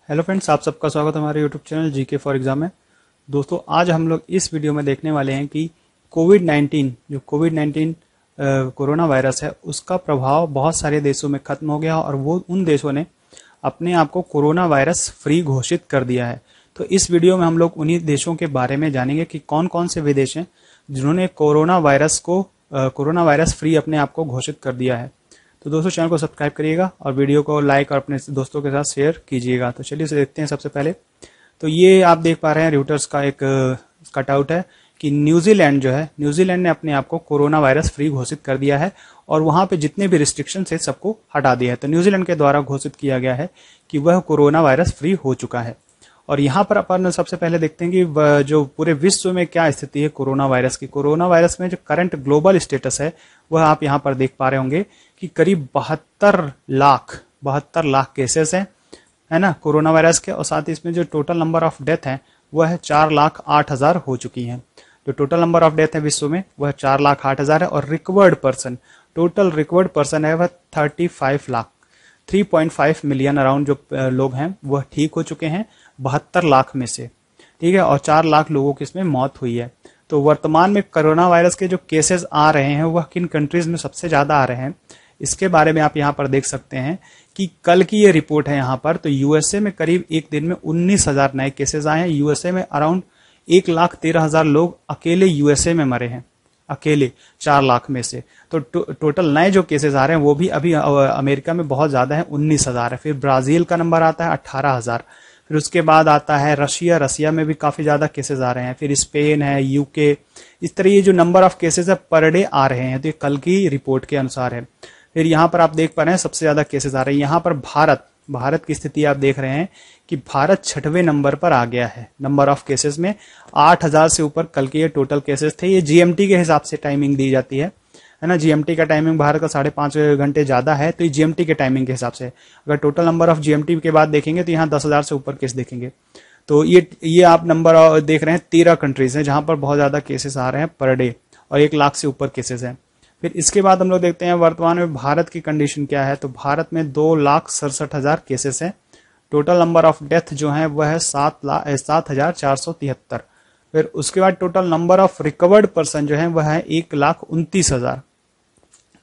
Hello friends, आप सबका स्वागत है हमारे YouTube channel GK for exam में। दोस्तों, आज हम लोग इस वीडियो में देखने वाले हैं कि कोविड-19 कोरोना वायरस है, उसका प्रभाव बहुत सारे देशों में खत्म हो गया और वो उन देशों ने अपने आप को कोरोना वायरस फ्री घोषित कर दिया है। तो इस वीडियो में हम लोग उन्हीं देशों के बारे में जानेंगे कि कौन कौन से वे देश हैं जिन्होंने कोरोना वायरस फ्री अपने आप को घोषित कर दिया है। तो दोस्तों, चैनल को सब्सक्राइब करिएगा और वीडियो को लाइक और अपने दोस्तों के साथ शेयर कीजिएगा। तो चलिए इसे देखते हैं। सबसे पहले तो ये आप देख पा रहे हैं, र्यूटर्स का एक कटआउट है कि न्यूजीलैंड ने अपने आप को कोरोना वायरस फ्री घोषित कर दिया है और वहां पे जितने भी रिस्ट्रिक्शन है सबको हटा दिया है। तो न्यूजीलैंड के द्वारा घोषित किया गया है कि वह कोरोना वायरस फ्री हो चुका है। और यहाँ पर अपन सबसे पहले देखते हैं कि जो पूरे विश्व में क्या स्थिति है कोरोना वायरस की। कोरोना वायरस में जो करंट ग्लोबल स्टेटस है वह आप यहाँ पर देख पा रहे होंगे कि करीब 72 लाख केसेस हैं, है ना, कोरोना वायरस के। और साथ ही इसमें जो टोटल नंबर ऑफ डेथ है वह है 4,08,000 हो चुकी हैं। जो टोटल नंबर ऑफ डेथ है विश्व में वह 4,08,000 है। और टोटल रिकवर्ड पर्सन है वह 3.5 मिलियन अराउंड जो लोग हैं वह ठीक हो चुके हैं 72 लाख में से, ठीक है। और 4 लाख लोगों की इसमें मौत हुई है। तो वर्तमान में कोरोना वायरस के जो केसेस आ रहे हैं वह किन कंट्रीज में सबसे ज्यादा आ रहे हैं, इसके बारे में आप यहाँ पर देख सकते हैं कि कल की ये रिपोर्ट है यहाँ पर। तो यूएसए में करीब एक दिन में 19,000 नए केसेस आए हैं। यूएसए में अराउंड 1,13,000 लोग अकेले यूएसए में मरे हैं, अकेले 4 लाख में से। तो टोटल नए जो केसेस आ रहे हैं वो भी अभी अमेरिका में बहुत ज्यादा है, 19,000 है। फिर ब्राजील का नंबर आता है 18,000। फिर उसके बाद आता है रशिया में भी काफी ज्यादा केसेस आ रहे हैं। फिर स्पेन है, यूके, इस तरह ये जो नंबर ऑफ केसेस है पर डे आ रहे हैं। तो ये कल की रिपोर्ट के अनुसार है। फिर यहाँ पर आप देख पा रहे हैं सबसे ज्यादा केसेस आ रहे हैं। यहाँ पर भारत की स्थिति आप देख रहे हैं कि भारत 6वें नंबर पर आ गया है नंबर ऑफ केसेस में। 8,000 से ऊपर कल के ये टोटल केसेस थे। ये जीएमटी के हिसाब से टाइमिंग दी जाती है ना। जीएमटी का टाइमिंग भारत का 5.5 घंटे ज्यादा है, तो ये जीएमटी के टाइमिंग के हिसाब से। अगर टोटल नंबर ऑफ जीएमटी के बाद देखेंगे तो यहाँ 10,000 से ऊपर केस देखेंगे। तो ये आप नंबर देख रहे हैं 13 कंट्रीज हैं जहां पर बहुत ज्यादा केसेस आ रहे हैं पर डे और 1 लाख से ऊपर केसेस हैं। फिर इसके बाद हम लोग देखते हैं वर्तमान में भारत की कंडीशन क्या है। तो भारत में 2,67,000 केसेस हैं। टोटल नंबर ऑफ डेथ जो है वह है 7,473। फिर उसके बाद total number of recovered person जो है वह है 1,29,000।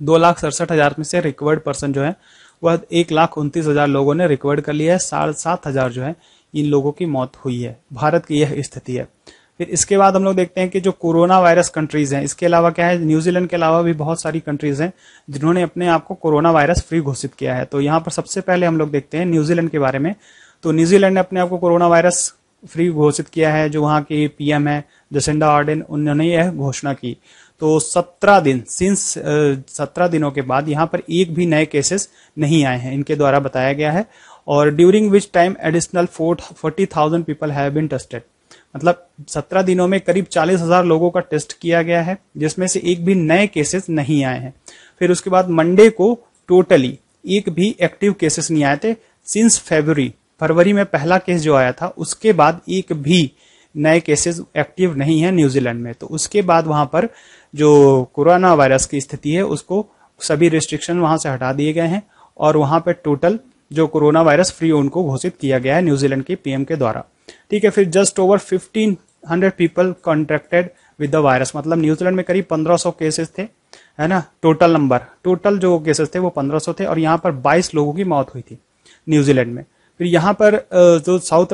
2,67,000 में से रिकवर्ड पर्सन जो है वह 1,29,000 लोगों ने रिकवर्ड कर लिया है। 7,500 जो है इन लोगों की मौत हुई है। भारत की यह स्थिति है। फिर इसके बाद हम लोग देखते हैं कि जो कोरोना वायरस कंट्रीज हैं, इसके अलावा क्या है, न्यूजीलैंड के अलावा भी बहुत सारी कंट्रीज हैं जिन्होंने अपने आप को कोरोना वायरस फ्री घोषित किया है। तो यहाँ पर सबसे पहले हम लोग देखते हैं न्यूजीलैंड के बारे में। तो न्यूजीलैंड ने अपने आप को कोरोना वायरस फ्री घोषित किया है। जो वहां की पीएम है जसिंडा आर्डन, उन्होंने यह घोषणा की। तो 17 दिनों के बाद यहाँ पर एक भी नए केसेस नहीं आए हैं, इनके द्वारा बताया गया है। और during which time additional 40,000 people have been tested, मतलब 17 दिनों में करीब 40,000 लोगों का टेस्ट किया गया है, जिसमें से एक भी नए केसेस नहीं आए हैं। फिर उसके बाद मंडे को टोटली एक भी एक्टिव केसेस नहीं आए थे सिंस फरवरी में पहला केस जो आया था उसके बाद एक भी नए केसेस एक्टिव नहीं है न्यूजीलैंड में। तो उसके बाद वहां पर जो कोरोना वायरस की स्थिति है उसको सभी रिस्ट्रिक्शन वहां से हटा दिए गए हैं और वहां पे टोटल जो कोरोना वायरस फ्री उनको घोषित किया गया है न्यूजीलैंड की पीएम के द्वारा, ठीक है। फिर just over 1,500 people contracted with the virus, मतलब न्यूजीलैंड में करीब 1,500 केसेस थे, है ना। टोटल जो केसेस थे वो 1,500 थे और यहाँ पर 22 लोगों की मौत हुई थी न्यूजीलैंड में। फिर यहाँ पर जो साउथ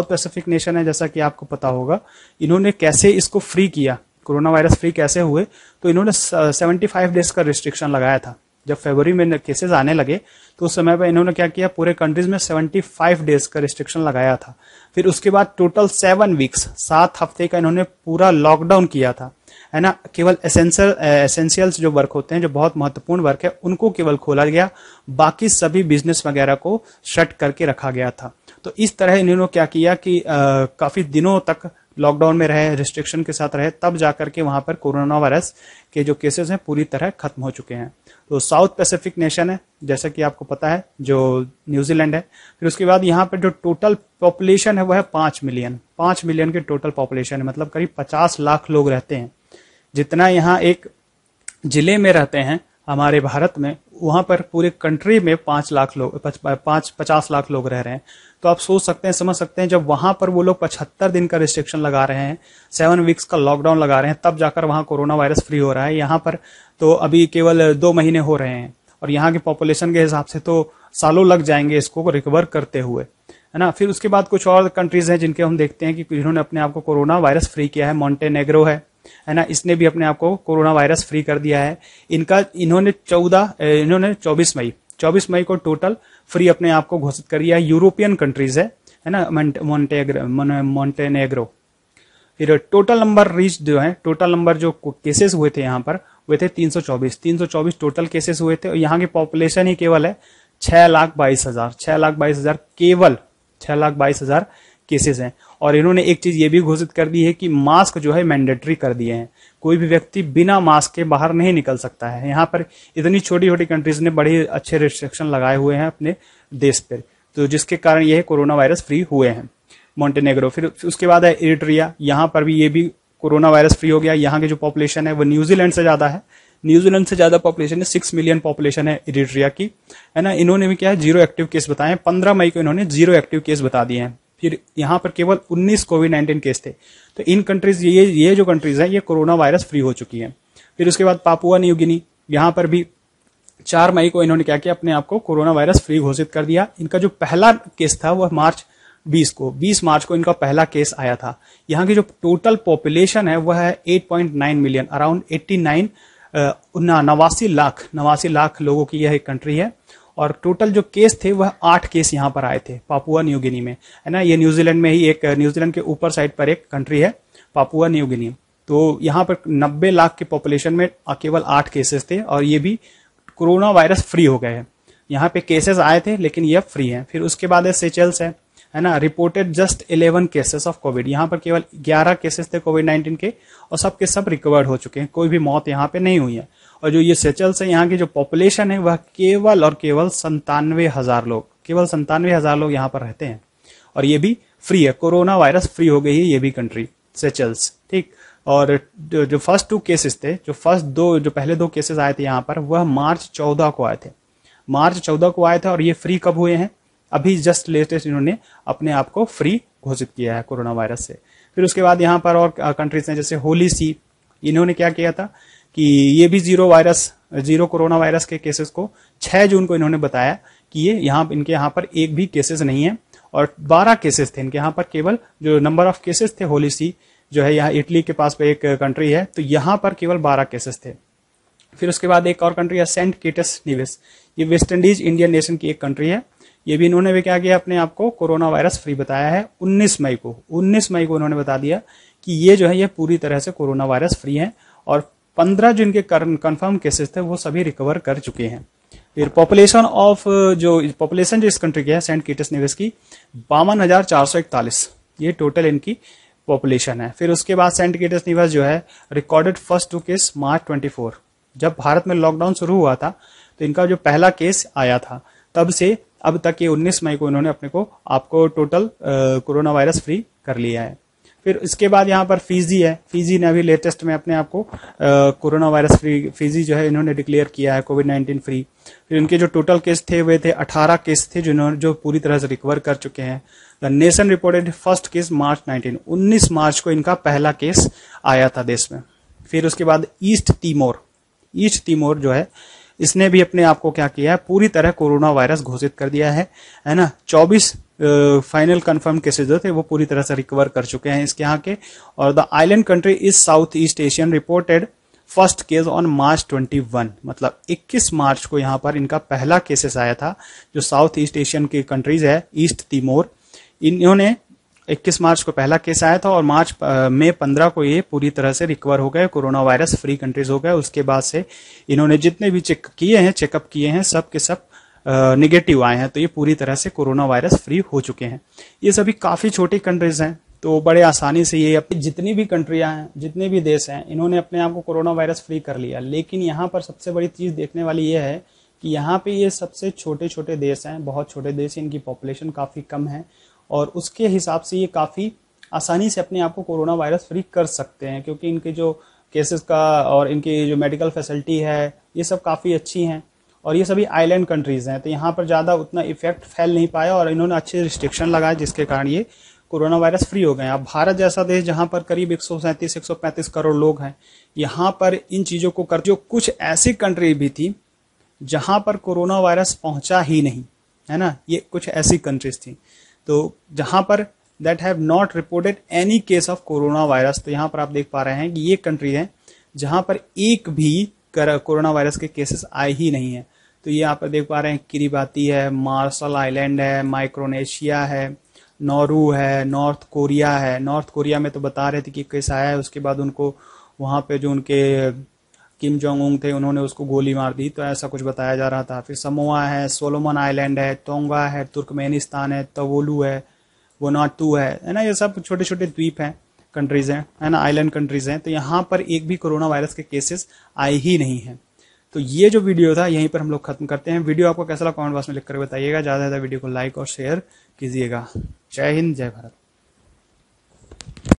पैसिफिक नेशन है, जैसा कि आपको पता होगा, इन्होंने कैसे इसको फ्री किया, कोरोना वायरस फ्री कैसे हुए। तो इन्होंने 75 डेज का रिस्ट्रिक्शन लगाया था। जब फरवरी में केसेस आने लगे तो उस समय पर इन्होंने क्या किया, पूरे कंट्रीज में 75 डेज का रिस्ट्रिक्शन लगाया था। फिर उसके बाद टोटल 7 वीक्स, 7 हफ्ते का इन्होंने पूरा लॉकडाउन किया था, है ना। केवल एसेंशियल्स जो वर्क होते हैं, जो बहुत महत्वपूर्ण वर्क है, उनको केवल खोला गया, बाकी सभी बिजनेस वगैरह को शट करके रखा गया था। तो इस तरह इन्होंने क्या किया कि काफी दिनों तक लॉकडाउन में रहे, रिस्ट्रिक्शन के साथ रहे, तब जाकर के वहां पर कोरोना वायरस के जो केसेस हैं पूरी तरह खत्म हो चुके हैं। तो साउथ पैसिफिक नेशन है, जैसा कि आपको पता है, जो न्यूजीलैंड है। फिर उसके बाद यहाँ पर जो टोटल पॉपुलेशन है वह है 5 मिलियन की टोटल पॉपुलेशन है, मतलब करीब 50 लाख लोग रहते हैं। जितना यहाँ एक जिले में रहते हैं हमारे भारत में, वहां पर पूरे कंट्री में 5 लाख लोग 50 लाख लोग रह रहे हैं। तो आप सोच सकते हैं, समझ सकते हैं, जब वहां पर वो लोग 75 दिन का रिस्ट्रिक्शन लगा रहे हैं, 7 वीक्स का लॉकडाउन लगा रहे हैं, तब जाकर वहां कोरोना वायरस फ्री हो रहा है। यहाँ पर तो अभी केवल 2 महीने हो रहे हैं, और यहाँ की पॉपुलेशन के हिसाब से तो सालों लग जाएंगे इसको रिकवर करते हुए, है ना। फिर उसके बाद कुछ और कंट्रीज हैं जिनके हम देखते हैं कि जिन्होंने अपने आप को कोरोना वायरस फ्री किया है। मॉन्टेनेग्रो है ना, इसने भी अपने आप को कोरोना वायरस फ्री कर दिया है। इन्होंने 24 मई को टोटल फ्री अपने आप को घोषित कर दिया है। यूरोपियन कंट्रीज है ना, मॉन्टेनेग्रो। फिर टोटल नंबर रीच जो है, टोटल नंबर जो केसेस हुए थे यहाँ पर हुए थे 324 टोटल केसेस हुए थे, और यहाँ की पॉपुलेशन ही केवल है 6,22,000 केवल 6,22,000 केसेस हैं। और इन्होंने एक चीज ये भी घोषित कर दी है कि मास्क जो है मैंडेटरी कर दिए हैं, कोई भी व्यक्ति बिना मास्क के बाहर नहीं निकल सकता है। यहाँ पर इतनी छोटी छोटी कंट्रीज ने बड़े अच्छे रिस्ट्रिक्शन लगाए हुए हैं अपने देश पर, तो जिसके कारण ये कोरोना वायरस फ्री हुए हैं मॉन्टेनेग्रो। फिर उसके बाद है इरिट्रिया, यहाँ पर भी ये भी कोरोना वायरस फ्री हो गया। यहाँ की जो पॉपुलेशन है वो न्यूजीलैंड से ज्यादा है, न्यूजीलैंड से ज्यादा पॉपुलेशन है, 6 मिलियन पॉपुलेशन है इरिट्रिया की, है ना। इन्होंने भी क्या है 0 एक्टिव केस बताए, 15 मई को इन्होंने 0 एक्टिव केस बता दिए हैं। फिर यहाँ पर केवल 19 कोविड-19 केस थे। तो इन कंट्रीज, ये जो कंट्रीज है ये कोरोना वायरस फ्री हो चुकी है। फिर उसके बाद पापुआ न्यू गिनी, यहाँ पर भी 4 मई को इन्होंने क्या किया, अपने आप को कोरोना वायरस फ्री घोषित कर दिया। इनका जो पहला केस था वह 20 मार्च को इनका पहला केस आया था। यहाँ की जो टोटल पॉपुलेशन है वह है 8.9 मिलियन, अराउंड 89 लाख लोगों की यह एक कंट्री है। और टोटल जो केस थे वह 8 केस यहाँ पर आए थे पापुआ न्यू गिनी में, है ना। ये न्यूजीलैंड में ही एक, न्यूजीलैंड के ऊपर साइड पर एक कंट्री है पापुआ न्यू गिनी। तो यहाँ पर 90 लाख की पॉपुलेशन में केवल 8 केसेस थे, और ये भी कोरोना वायरस फ्री हो गए हैं। यहाँ पे केसेस आए थे लेकिन ये फ्री हैं। फिर उसके बाद है सेचेल्स है ना, reported just 11 cases of Covid. यहाँ पर केवल 11 केसेस थे कोविड-19 के, और सबके सब रिकवर्ड हो चुके हैं, कोई भी मौत यहाँ पे नहीं हुई है। और जो ये सेचेल्स है, यहाँ की जो पॉपुलेशन है वह केवल 97,000 लोग, केवल 97,000 लोग यहाँ पर रहते हैं, और ये भी फ्री है, कोरोना वायरस फ्री हो गई है ये भी कंट्री सेचेल्स, ठीक। और जो फर्स्ट 2 केसेस थे, जो पहले 2 केसेस आए थे यहाँ पर, वह मार्च 14 को आए थे, और ये फ्री कब हुए हैं, अभी जस्ट लेटेस्ट इन्होंने अपने आप को फ्री घोषित किया है कोरोना वायरस से। फिर उसके बाद यहाँ पर और कंट्रीज हैं, जैसे होली सी, इन्होंने क्या किया था कि ये भी 0 कोरोना वायरस के केसेस को 6 जून को इन्होंने बताया कि ये इनके यहाँ पर एक भी केसेस नहीं है, और 12 केसेस थे इनके यहाँ पर। केवल जो नंबर ऑफ केसेस थे, होली सी जो है यहाँ इटली के पास पे एक कंट्री है, तो यहाँ पर केवल 12 केसेस थे। फिर उसके बाद एक और कंट्री है सेंट किट्स नेविस, ये वेस्ट इंडीज इंडियन नेशन की एक कंट्री है। ये भी इन्होंने भी क्या किया, अपने आप को कोरोना वायरस फ्री बताया है। 19 मई को इन्होंने बता दिया कि ये जो है ये पूरी तरह से कोरोना वायरस फ्री है, और 15 जो इनके कंफर्म केसेस थे वो सभी रिकवर कर चुके हैं। फिर पॉपुलेशन जो इस कंट्री की है सेंट किट्स नेविस की 52,441, ये टोटल इनकी पॉपुलेशन है। फिर उसके बाद सेंट किट्स नेविस जो है रिकॉर्डेड फर्स्ट 2 केस मार्च 24, जब भारत में लॉकडाउन शुरू हुआ था तो इनका जो पहला केस आया था, तब से अब तक ये 19 मई को इन्होंने आपको टोटल कोरोना वायरस फ्री कर लिया है। फिर इसके बाद यहाँ पर फिजी है, फिजी ने अभी लेटेस्ट में अपने आप को कोरोना वायरस फ्री, फिजी जो है इन्होंने डिक्लेयर किया है कोविड-19 फ्री। फिर उनके जो टोटल केस थे वे थे 18 केस थे जो पूरी तरह से रिकवर कर चुके हैं। The nation reported first case March 19 March को इनका पहला केस आया था देश में। फिर उसके बाद ईस्ट तिमोर जो है, इसने भी अपने आप को क्या किया है, पूरी तरह कोरोना वायरस घोषित कर दिया है ना। 24 फाइनल कंफर्म केसेस जो थे वो पूरी तरह से रिकवर कर चुके हैं इसके यहाँ के। और the island country is south east Asian reported first case on March 21, मतलब 21 मार्च को यहाँ पर इनका पहला केसेस आया था। जो साउथ ईस्ट एशियन की कंट्रीज है ईस्ट तिमोर, इन्होंने 21 मार्च को पहला केस आया था, और मई 15 को ये पूरी तरह से रिकवर हो गए, कोरोना वायरस फ्री कंट्रीज हो गए। उसके बाद से इन्होंने जितने भी चेकअप किए हैं सब के सब निगेटिव आए हैं, तो ये पूरी तरह से कोरोना वायरस फ्री हो चुके हैं। ये सभी काफी छोटी कंट्रीज हैं, तो बड़े आसानी से ये जितनी भी कंट्रियां हैं, जितने भी देश हैं, इन्होंने अपने आप को कोरोना वायरस फ्री कर लिया। लेकिन यहाँ पर सबसे बड़ी चीज देखने वाली ये है कि यहाँ पे ये सबसे छोटे छोटे देश हैं, बहुत छोटे देश, इनकी पॉपुलेशन काफी कम है, और उसके हिसाब से ये काफी आसानी से अपने आप को कोरोना वायरस फ्री कर सकते हैं, क्योंकि इनके जो केसेस का और इनकी जो मेडिकल फैसिलिटी है ये सब काफी अच्छी हैं। और ये सभी आइलैंड कंट्रीज हैं, तो यहाँ पर ज़्यादा उतना इफेक्ट फैल नहीं पाया और इन्होंने अच्छे रिस्ट्रिक्शन लगाए जिसके कारण ये कोरोना वायरस फ्री हो गए। अब भारत जैसा देश जहाँ पर करीब 137-135 करोड़ लोग हैं, यहाँ पर इन चीज़ों को कर, जो कुछ ऐसी कंट्री भी थी जहाँ पर कोरोना वायरस पहुँचा ही नहीं, है ना, ये कुछ ऐसी कंट्रीज थी तो जहाँ पर that have not reported any case of corona virus. तो यहाँ पर आप देख पा रहे हैं कि ये कंट्री है जहाँ पर एक भी कोरोना वायरस के केसेस आए ही नहीं है। तो ये यहाँ पर देख पा रहे हैं किरिबाती है, मार्शल आइलैंड है, माइक्रोनेशिया है, नौरू है, नॉर्थ कोरिया है। नॉर्थ कोरिया में तो बता रहे थे कि केस आया है, उसके बाद उनको वहाँ पे जो उनके किम जोंग उंग थे उन्होंने उसको गोली मार दी, तो ऐसा कुछ बताया जा रहा था। फिर समोआ है, सोलोमन आइलैंड है, तोंगा है, तुर्कमेनिस्तान है, तवोलू है, वनातू है ना, ये सब छोटे छोटे द्वीप हैं, कंट्रीज हैं, है ना, आइलैंड कंट्रीज हैं। तो यहाँ पर एक भी कोरोना वायरस के केसेस आए ही नहीं हैं। तो ये जो वीडियो था यहीं पर हम लोग खत्म करते हैं। वीडियो आपको कैसा लगा कमेंट बॉक्स में लिख कर बताइएगा। ज़्यादा से ज़्यादा वीडियो को लाइक और शेयर कीजिएगा। जय हिंद, जय भारत।